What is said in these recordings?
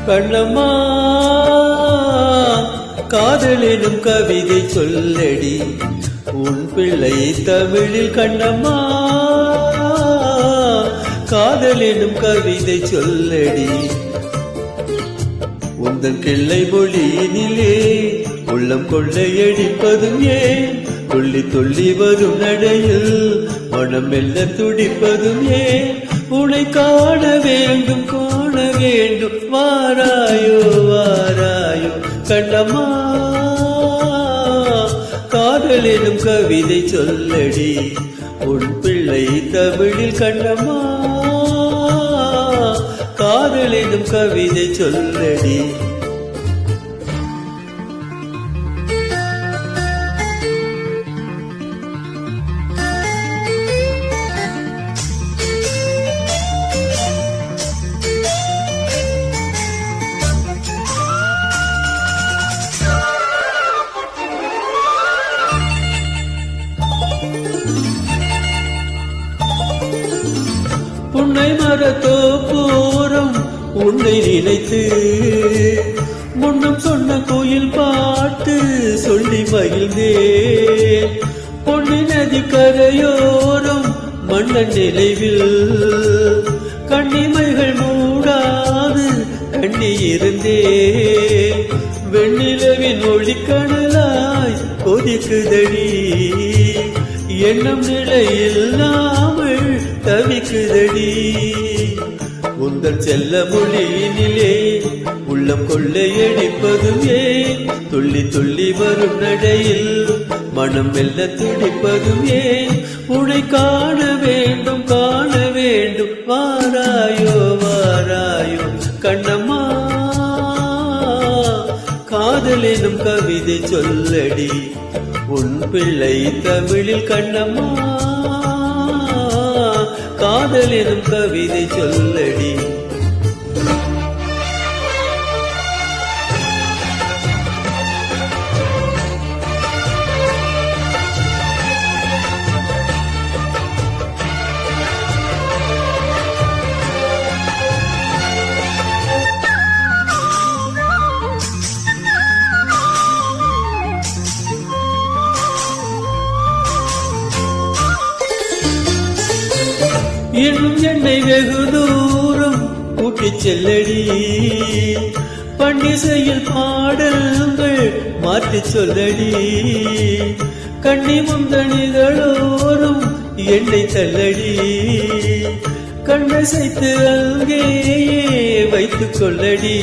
கண்ணம்மா காதலினும் கவிதை சொல்லடி உன் பிள்ளை தமிழில் கண்ணம்மா காதலினும் கவிதை சொல்லடி உந்தன் கிள்ளை மொழியினிலே உள்ளம் கொள்ளையடிப்பதும் ஏன் துள்ளி துள்ளி வரும் நடையில் மனம் மெல்ல துடிப்பதும் ஏன் உன்னை காண வேண்டும் வாராயோ வாராயோ கண்ணம்மா காதலினும் கவிதை சொல்லடி உன் பிள்ளை தமிழில் கண்ணம்மா காதலினும் கவிதை சொல்லடி புன்னை மரத்தோ போரும் உன்னை நினைத்து முன்னம் சொன்ன கோயில் பாட்டு சொல்லி மகிழ்ந்தே பொன்னி நதி கரையோரும் மன்னன் நினைவில் கண்ணிமைகள் மூடாது கண்ணி இருந்தே வெண்ணிலவின் ஒளிக்கடலாய் கொதிக்குதடி எண்ணம் நிலையில்லாமல் தவிக்குதடி உந்தன் செல்ல மொழியினிலே உள்ளம் கொள்ளையடிப்பதும் ஏன் துள்ளி துள்ளி வரும் நடையில் மனம் மெல்ல துடிப்பதும் ஏன் உன்னை காண வேண்டும் வாராயோ வாராயோ கண்ணம்மா காதலினும் கவிதை சொல்லடி உன் பிள்ளை தமிழில் கண்ணம்மா காதலினும் கவிதை சொல்லடி இன்னும் என்னை வெகு தூரம் கூட்டிச் செல்லடி பண்டிசையில் பாடல்கள் மாற்றிச் சொல்லடி கண்ணி முந்தணிகளோரும் என்னை தள்ளடி கண்ணசைத்து அங்கேயே வைத்துக் கொள்ளடி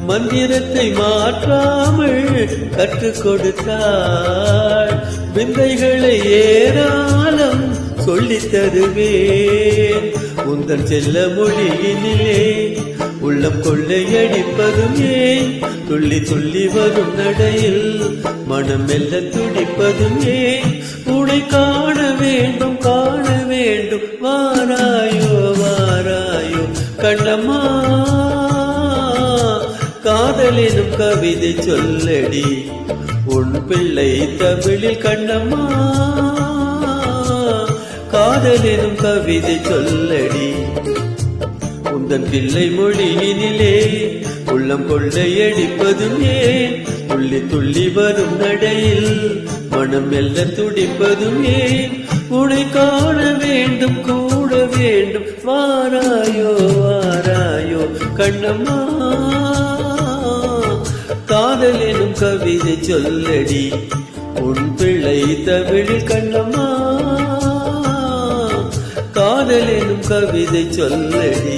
மந்திரத்தை மாற்றாமல் கற்றுக் கொடுத்தாள் விந்தைகளை ஏராளம் சொல்லித் தருவேன் உந்தன் செல்ல மொழியினிலே உள்ளம் கொள்ளையடிப்பதும் ஏன் துள்ளி துள்ளி வரும் நடையில் மனம் மெல்ல துடிப்பதும் ஏன் உன்னை காண வேண்டும் வாராயோ வாராயோ கண்ணம்மா காதலினும் கவிதை சொல்லடி உன் பிள்ளை தமிழில் கண்ணம்மா காதலினும் கவிதை சொல்லடி உந்தன் பிள்ளை மொழியினிலே உள்ளம் கொள்ளையடிப்பதும் ஏன் துள்ளி துள்ளி வரும் நடையில் மனம் மெல்ல துடிப்பதும் ஏன் உன்னை காண வேண்டும் வாராயோ வாராயோ கண்ணம்மா காதலினும் கவிதை சொல்லடி உன் பிள்ளை தமிழில் கண்ணம்மா காதலினும் கவிதை சொல்லடி